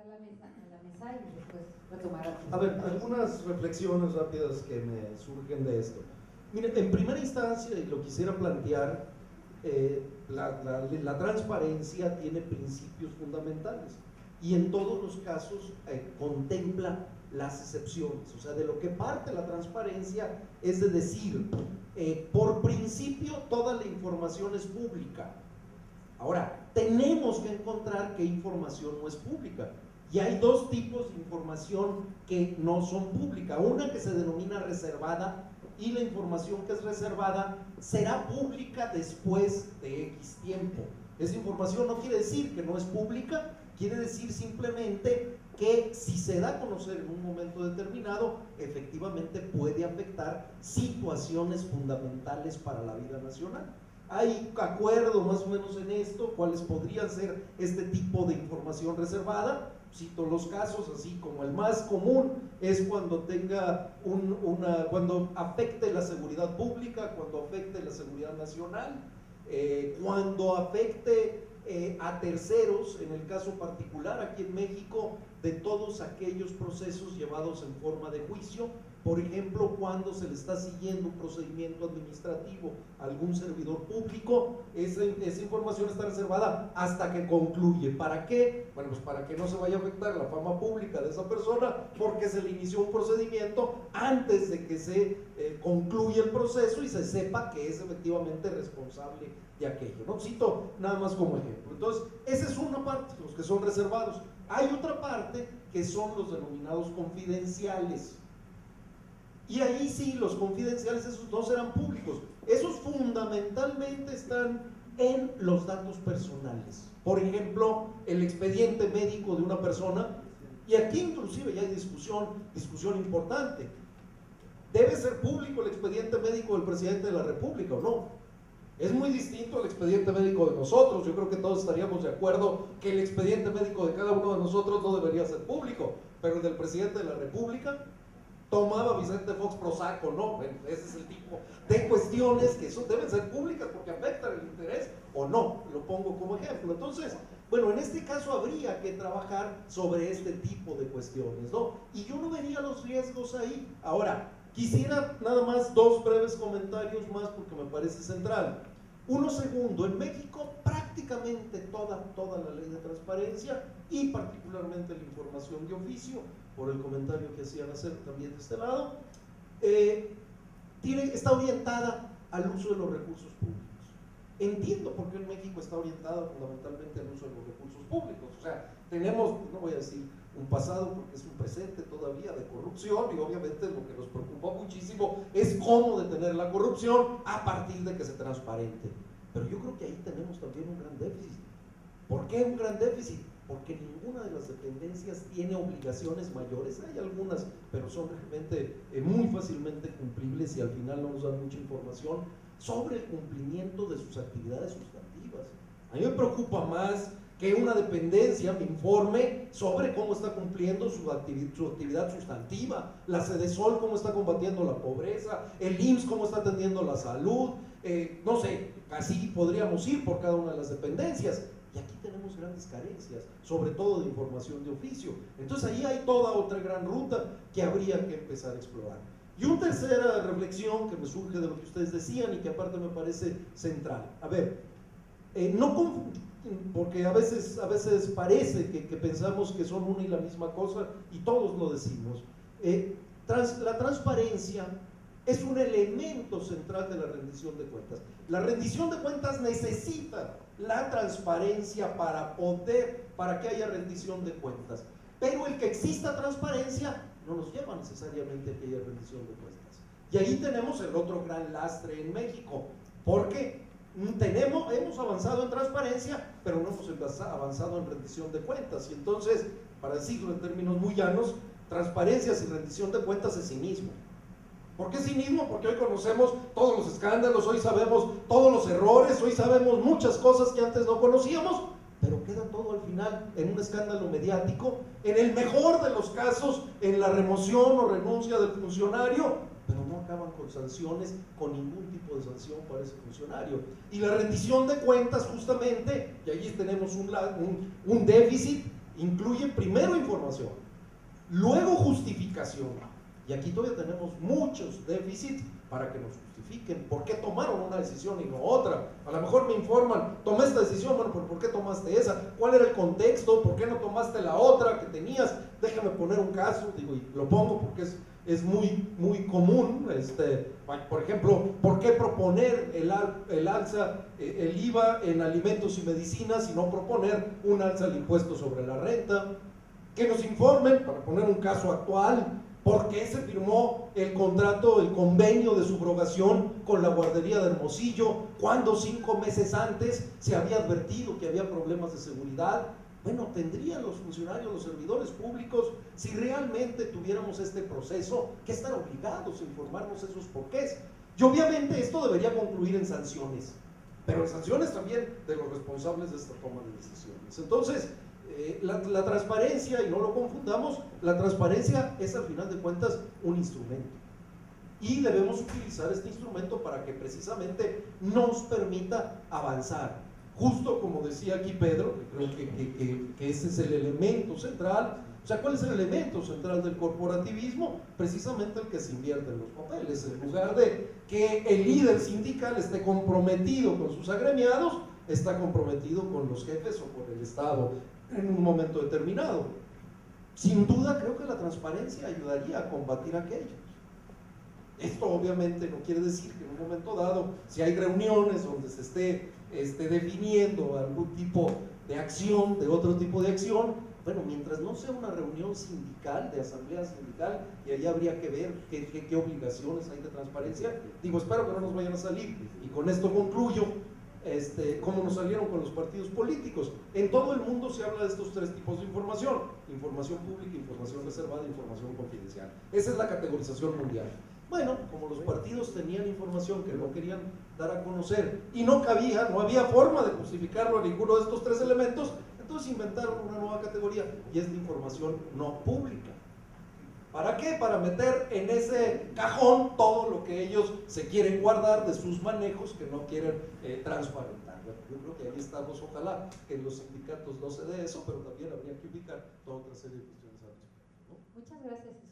pasar la mesa y después retomar. A ver, algunas reflexiones rápidas que me surgen de esto. Miren, en primera instancia, y lo quisiera plantear, la transparencia tiene principios fundamentales y en todos los casos contempla las excepciones. O sea, de lo que parte la transparencia es de decir, por principio toda la información es pública. Ahora, tenemos que encontrar qué información no es pública. Y hay dos tipos de información que no son pública. Una que se denomina reservada, y la información que es reservada será pública después de X tiempo. Esa información no quiere decir que no es pública, quiere decir simplemente que si se da a conocer en un momento determinado, efectivamente puede afectar situaciones fundamentales para la vida nacional. Hay acuerdo más o menos en esto, cuáles podrían ser este tipo de información reservada. Cito los casos, así como el más común es cuando tenga cuando afecte la seguridad pública, cuando afecte la seguridad nacional, cuando afecte a terceros, en el caso particular aquí en México, de todos aquellos procesos llevados en forma de juicio. Por ejemplo, cuando se le está siguiendo un procedimiento administrativo a algún servidor público, esa información está reservada hasta que concluye. ¿Para qué? Bueno, pues para que no se vaya a afectar la fama pública de esa persona, porque se le inició un procedimiento antes de que se concluya el proceso y se sepa que es efectivamente responsable de aquello, ¿no? Cito nada más como ejemplo. Entonces, esa es una parte, los que son reservados. Hay otra parte que son los denominados confidenciales. Y ahí sí, los confidenciales, esos no serán públicos. Esos fundamentalmente están en los datos personales. Por ejemplo, el expediente médico de una persona, y aquí inclusive ya hay discusión importante. ¿Debe ser público el expediente médico del presidente de la República o no? Es muy distinto al expediente médico de nosotros. Yo creo que todos estaríamos de acuerdo que el expediente médico de cada uno de nosotros no debería ser público, pero el del presidente de la República, tomaba Vicente Fox Prozac, ¿no? Bueno, ese es el tipo de cuestiones que deben ser públicas porque afectan el interés o no, lo pongo como ejemplo. Entonces, bueno, en este caso habría que trabajar sobre este tipo de cuestiones, ¿no? Y yo no vería los riesgos ahí. Ahora, quisiera nada más dos breves comentarios más porque me parece central. Uno segundo, en México prácticamente toda la ley de transparencia y particularmente la información de oficio, por el comentario que hacían hacer también de este lado, está orientada al uso de los recursos públicos. Entiendo por qué en México está orientada fundamentalmente al uso de los recursos públicos. O sea, tenemos, no voy a decir un pasado porque es un presente todavía de corrupción, y obviamente lo que nos preocupa muchísimo es cómo detener la corrupción a partir de que se transparente. Pero yo creo que ahí tenemos también un gran déficit. ¿Por qué un gran déficit? Porque ninguna de las dependencias tiene obligaciones mayores. Hay algunas, pero son realmente muy fácilmente cumplibles y al final no nos dan mucha información sobre el cumplimiento de sus actividades sustantivas. A mí me preocupa más que una dependencia me informe sobre cómo está cumpliendo su actividad sustantiva, la Sedesol cómo está combatiendo la pobreza, el IMSS cómo está atendiendo la salud, no sé, así podríamos ir por cada una de las dependencias. Y aquí tenemos grandes carencias, sobre todo de información de oficio. Entonces ahí hay toda otra gran ruta que habría que empezar a explorar. Y una tercera reflexión que me surge de lo que ustedes decían y que aparte me parece central. A ver, porque a veces parece que pensamos que son una y la misma cosa y todos lo decimos. La transparencia es un elemento central de la rendición de cuentas. La rendición de cuentas necesita la transparencia para que haya rendición de cuentas. Pero el que exista transparencia no nos lleva necesariamente a que haya rendición de cuentas. Y ahí tenemos el otro gran lastre en México, porque hemos avanzado en transparencia, pero no hemos avanzado en rendición de cuentas. Y entonces, para decirlo en términos muy llanos, transparencia sin rendición de cuentas es cinismo. ¿Por qué cinismo? Porque hoy conocemos todos los escándalos, hoy sabemos todos los errores, hoy sabemos muchas cosas que antes no conocíamos, pero queda todo al final en un escándalo mediático, en el mejor de los casos, en la remoción o renuncia del funcionario, pero no acaban con sanciones, con ningún tipo de sanción para ese funcionario. Y la rendición de cuentas justamente, y allí tenemos un déficit, incluye primero información, luego justificación, y aquí todavía tenemos muchos déficits para que nos justifiquen por qué tomaron una decisión y no otra. A lo mejor me informan, tomé esta decisión, bueno, pero ¿por qué tomaste esa? ¿Cuál era el contexto? ¿Por qué no tomaste la otra que tenías? Déjame poner un caso, digo, y lo pongo porque es muy común, por ejemplo, ¿por qué proponer el alza, el IVA en alimentos y medicinas y no proponer un alza al impuesto sobre la renta? Que nos informen, para poner un caso actual, ¿por qué se firmó el contrato, el convenio de subrogación con la guardería de Hermosillo cuando 5 meses antes se había advertido que había problemas de seguridad? Bueno, tendrían los funcionarios, los servidores públicos, si realmente tuviéramos este proceso, que estar obligados a informarnos esos porqués. Y obviamente esto debería concluir en sanciones, pero en sanciones también de los responsables de esta toma de decisiones. Entonces, la transparencia, y no lo confundamos, la transparencia es al final de cuentas un instrumento. Y debemos utilizar este instrumento para que precisamente nos permita avanzar. Justo como decía aquí Pedro, que creo que ese es el elemento central. O sea, ¿cuál es el elemento central del corporativismo? Precisamente el que se invierte en los papeles. En lugar de que el líder sindical esté comprometido con sus agremiados, está comprometido con los jefes o con el Estado en un momento determinado. Sin duda creo que la transparencia ayudaría a combatir aquello. Esto obviamente no quiere decir que en un momento dado, si hay reuniones donde se esté definiendo algún tipo de acción, de otro tipo de acción, bueno, mientras no sea una reunión sindical, de asamblea sindical, y ahí habría que ver qué obligaciones hay de transparencia. Digo, espero que no nos vayan a salir, y con esto concluyo, como nos salieron con los partidos políticos. En todo el mundo se habla de estos 3 tipos de información: información pública, información reservada, información confidencial. Esa es la categorización mundial. Bueno, como los partidos tenían información que no querían dar a conocer y no había forma de justificarlo a ninguno de estos 3 elementos, entonces inventaron una nueva categoría, y es la información no pública. ¿Para qué? Para meter en ese cajón todo lo que ellos se quieren guardar de sus manejos, que no quieren transparentar. Yo creo que ahí estamos, ojalá que en los sindicatos no se dé eso, pero también habría que ubicar toda otra serie de cuestiones al respecto, ¿no? Muchas gracias.